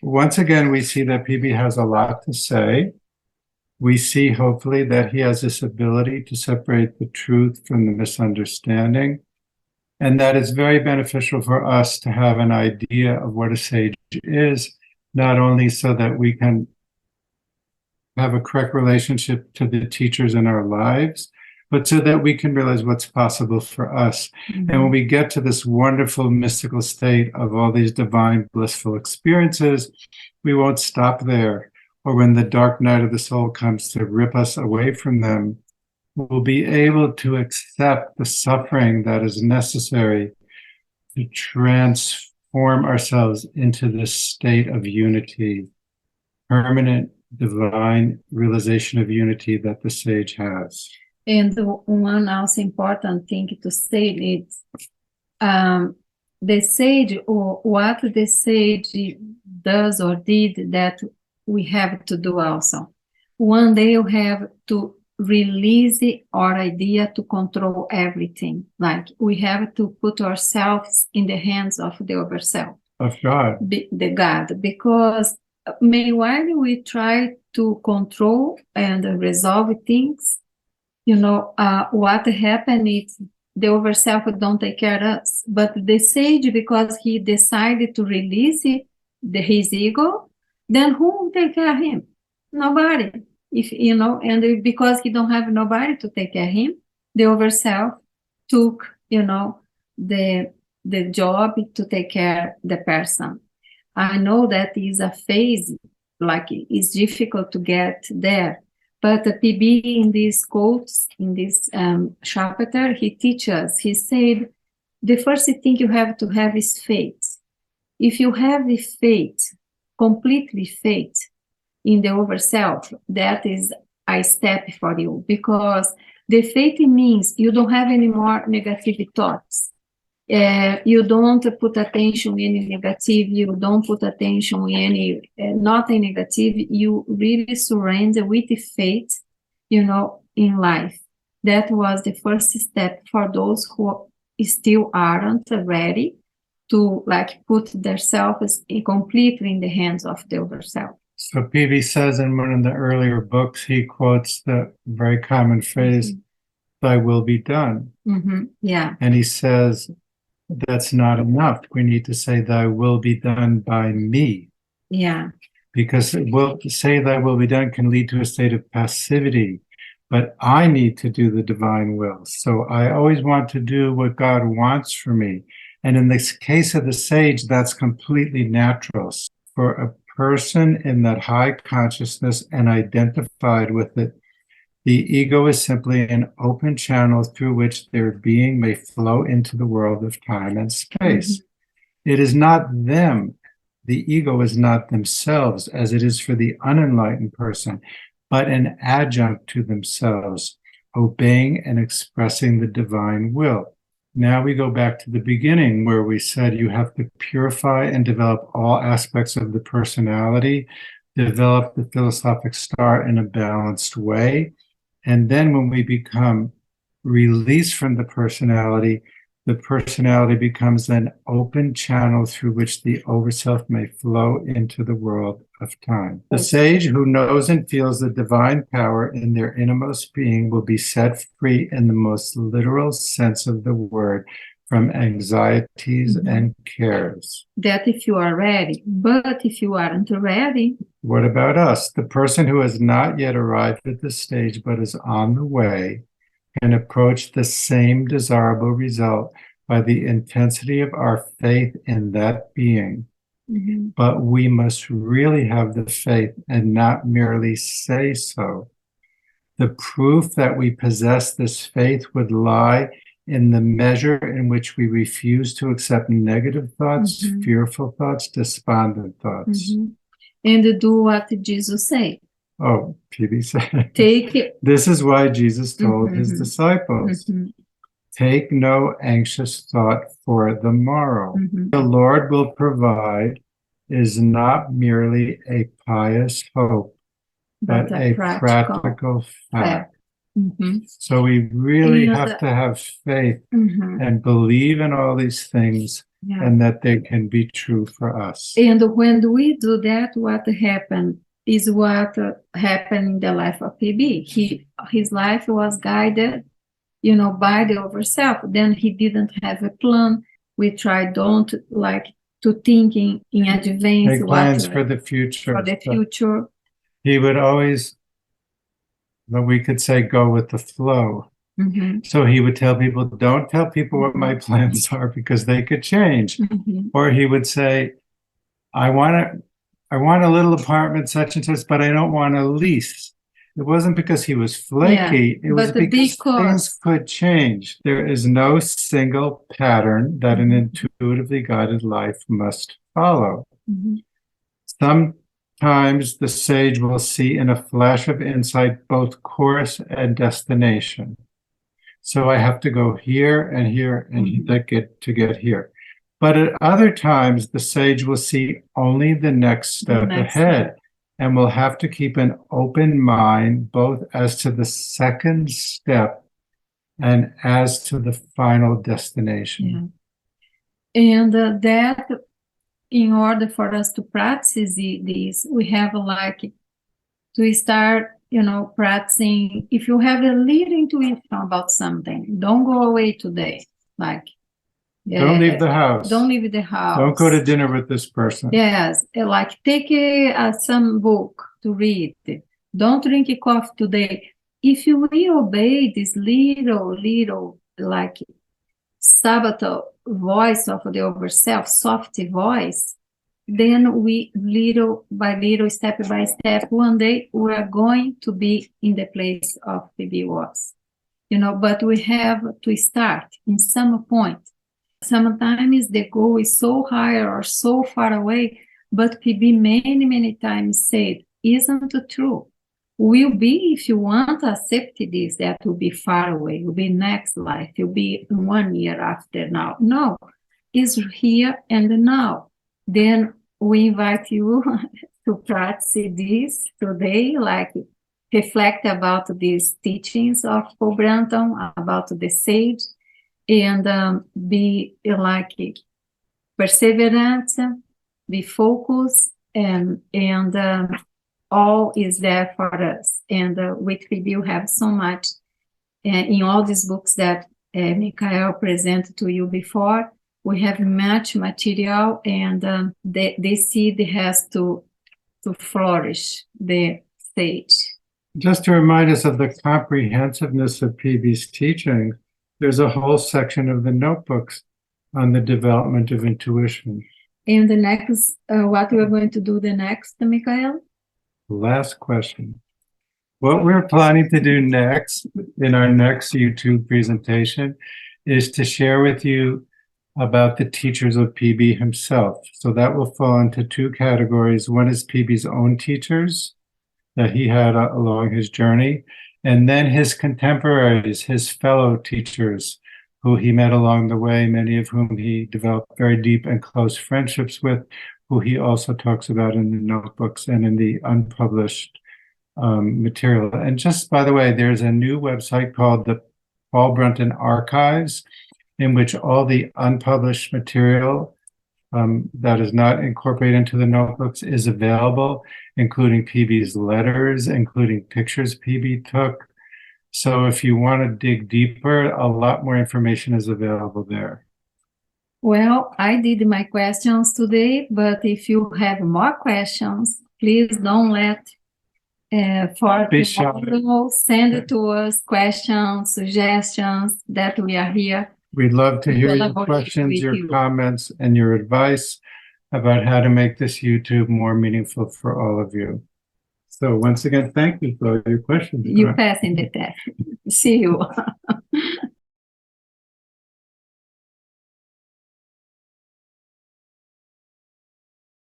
once again, we see that PB has a lot to say. We see, hopefully, that he has this ability to separate the truth from the misunderstanding. And that is very beneficial for us to have an idea of what a sage is, not only so that we can have a correct relationship to the teachers in our lives, but so that we can realize what's possible for us. Mm-hmm. And when we get to this wonderful mystical state of all these divine blissful experiences, we won't stop there. Or when the dark night of the soul comes to rip us away from them, we'll be able to accept the suffering that is necessary to transform ourselves into this state of unity, permanent divine realization of unity that the sage has. And one also important thing to say is the sage, or what the sage does or did, that we have to do also. One day you have to release our idea to control everything. Like we have to put ourselves in the hands of the overself. Of God. The God. Because meanwhile we try to control and resolve things, what happened is the overself don't take care of us. But the sage, because he decided to release his ego, then who will take care of him? Nobody. And because he don't have nobody to take care of him, the overself took, the job to take care of the person. I know that is a phase, like it's difficult to get there. But the PB in these quotes, in this chapter, he teaches, he said, the first thing you have to have is faith. If you have the faith, completely faith in the overself, that is a step for you, because the faith means you don't have any more negative thoughts. You don't put attention in any negative, you don't put attention in any nothing negative, you really surrender with the faith, in life. That was the first step for those who still aren't ready to put themselves completely in the hands of the overself. So PB says in one of the earlier books, he quotes the very common phrase, mm-hmm. "Thy will be done." Mm-hmm. Yeah. And he says, that's not enough. We need to say, "Thy will be done by me." Yeah. Because say "Thy will be done" can lead to a state of passivity. But I need to do the divine will. So I always want to do what God wants for me. And in this case of the sage, that's completely natural. For a person in that high consciousness and identified with it, the ego is simply an open channel through which their being may flow into the world of time and space. Mm-hmm. It is not them. The ego is not themselves, as it is for the unenlightened person, but an adjunct to themselves, obeying and expressing the divine will. Now we go back to the beginning where we said you have to purify and develop all aspects of the personality, develop the philosophic star in a balanced way. And then when we become released from the personality becomes an open channel through which the overself may flow into the world of time. The sage who knows and feels the divine power in their innermost being will be set free in the most literal sense of the word from anxieties mm-hmm. and cares. That if you are ready, but if you aren't ready. What about us? The person who has not yet arrived at this stage but is on the way can approach the same desirable result by the intensity of our faith in that being. Mm-hmm. But we must really have the faith and not merely say so. The proof that we possess this faith would lie in the measure in which we refuse to accept negative thoughts, mm-hmm. fearful thoughts, despondent thoughts. Mm-hmm. And do what Jesus said. Oh, PB said, take it. This is why Jesus told mm-hmm. his disciples, mm-hmm. take no anxious thought for the morrow. Mm-hmm. The Lord will provide is not merely a pious hope, but a practical fact. Mm-hmm. So we really have to have faith mm-hmm. and believe in all these things Yeah. and that they can be true for us. And when we do that, what happened is what happened in the life of PB. His life was guided, by the overself. Then he didn't have a plan. We don't like to think in advance. Make plans for the future. For the future. He would always, what we could say, go with the flow. Mm-hmm. So he would tell people, don't tell people what my plans are because they could change. Mm-hmm. Or he would say, I want a little apartment such and such, but I don't want a lease. It wasn't because he was flaky. It was because things could change. There is no single pattern that an intuitively guided life must follow. Mm-hmm. Sometimes the sage will see in a flash of insight both course and destination. So I have to go here and here and get here. But at other times, the sage will see only the next step ahead and will have to keep an open mind, both as to the second step and as to the final destination. Yeah. And that, in order for us to practice this, we have to start, practicing. If you have a little intuition about something, don't go away today. Don't leave the house. Don't leave the house. Don't go to dinner with this person. Yes, take some book to read. Don't drink coffee today. If you will obey this little Sabbath voice of the overself, soft voice, then we little by little, step by step, one day we are going to be in the place of PB was. But we have to start in some point. Sometimes the goal is so high or so far away, but PB many times said, isn't it true? Will be, if you want to accept this, that will be far away, will be next life, will be 1 year after now. No, it's here and now. Then we invite you to practice this today, reflect about these teachings of Paul Brunton, about the sage, and be perseverant, be focused, and all is there for us. And with PB, you have so much in all these books that Micha-El presented to you before. We have much material, and the seed has to flourish, the stage. Just to remind us of the comprehensiveness of PB's teaching, there's a whole section of the notebooks on the development of intuition. And the next, what we're going to do the next, Micha-El? Last question. What we're planning to do next in our next YouTube presentation is to share with you about the teachers of PB himself. So that will fall into two categories. One is PB's own teachers that he had along his journey, and then his contemporaries, his fellow teachers who he met along the way, many of whom he developed very deep and close friendships with, who he also talks about in the notebooks and in the unpublished material. And just by the way, there's a new website called the Paul Brunton Archives, in which all the unpublished material that is not incorporated into the notebooks is available, including PB's letters, including pictures PB took. So if you want to dig deeper, a lot more information is available there. Well, I did my questions today, but if you have more questions, please don't let send it to us, questions, suggestions, that we are here. We'd love to hear your questions, your comments, and your advice about how to make this YouTube more meaningful for all of you. So once again, thank you for all your questions. You passing the test. See you.